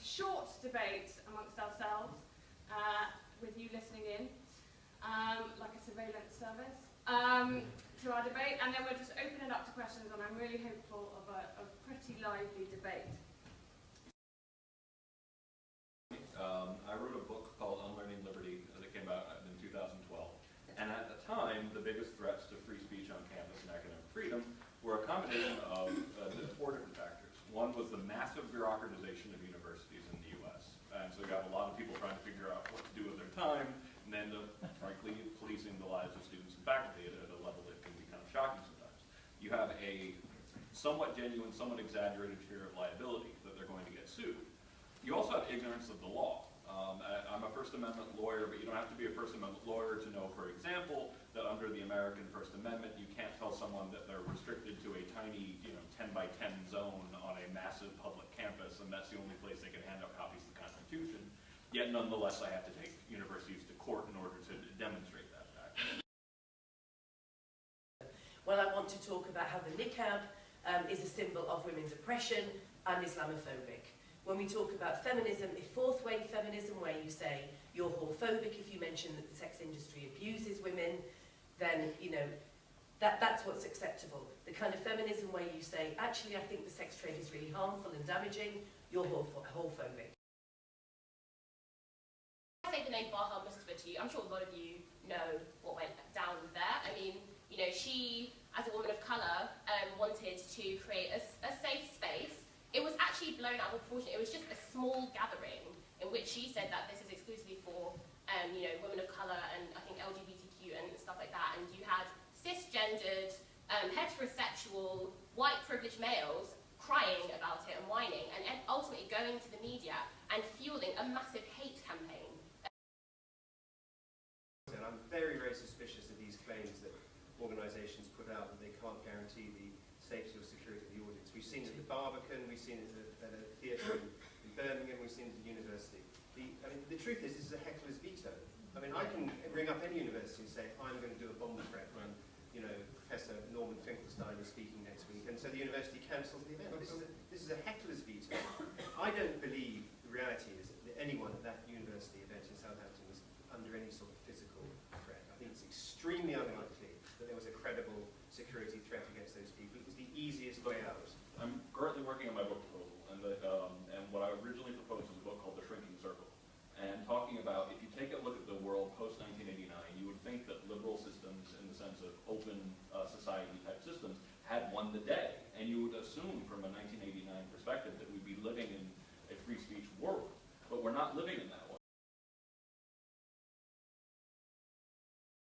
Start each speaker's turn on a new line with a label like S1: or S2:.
S1: short debate amongst ourselves, with you listening in, like a surveillance service, to our debate, and then we'll just open it up to questions, and I'm really hopeful of a pretty lively debate.
S2: I wrote a book called Unlearning Liberty that came out in 2012, and at the time, the biggest threats to free speech on campus and academic freedom were a combination of 4 different factors. One was the massive bureaucratization of universities in the U.S., and so you have a lot of people trying to figure out what to do with their time, and then, frankly, policing the lives of students and faculty at a level that can be kind of shocking sometimes. You have a somewhat genuine, somewhat exaggerated fear of liability, that they're going to get sued. You also have ignorance of the law. I'm a First Amendment lawyer, but you don't have to be a First Amendment lawyer to know, for example, that under the American First Amendment, you can't tell someone that they're restricted to a tiny, 10 by 10 zone on a massive public campus, and that's the only place they can hand out copies of the Constitution. Yet, nonetheless, I have to take universities to court in order to demonstrate that fact.
S3: Well, I want to talk about how the niqab is a symbol of women's oppression and Islamophobic. When we talk about feminism, the 4th wave feminism, where you say you're whorephobic if you mention that the sex industry abuses women, then, that's what's acceptable. The kind of feminism where you say, actually, I think the sex trade is really harmful and damaging, you're whorephobic.
S4: I say the name Baha Mustapha to you, I'm sure a lot of you know what went down there. I mean, she, as a woman of colour, wanted to create a safe space. It was actually blown out of proportion. It was just a small gathering in which she said that this is exclusively for, women of colour and I think LGBTQ and stuff like that. And you had cisgendered, heterosexual, white privileged males crying about it and whining, and ultimately going to the media and fueling a massive hate campaign.
S5: And I'm very, very suspicious of these claims that organisations put out that they can't guarantee the safety or security of the audience. We've seen it at the Barbican, we've seen it at a theatre in Birmingham, we've seen it at the university. The truth is, this is a heckler's veto. I mean, I can ring up any university and say, I'm going to do a bomb threat when, Professor Norman Finkelstein is speaking next week, and so the university cancels the event. This is a heckler's veto. I don't believe the reality is that anyone at that university event in Southampton was under any sort of physical threat. I think it's extremely unlikely that there was a credible security threat against those people. It was the easiest way out.
S2: I'm currently working on my book proposal, and what I originally proposed was a book called The Shrinking Circle, and talking about, if you take a look at the world post-1989, you would think that liberal systems, in the sense of open society-type systems, had won the day, and you would assume from a 1989 perspective that we'd be living in a free speech world, but we're not living in that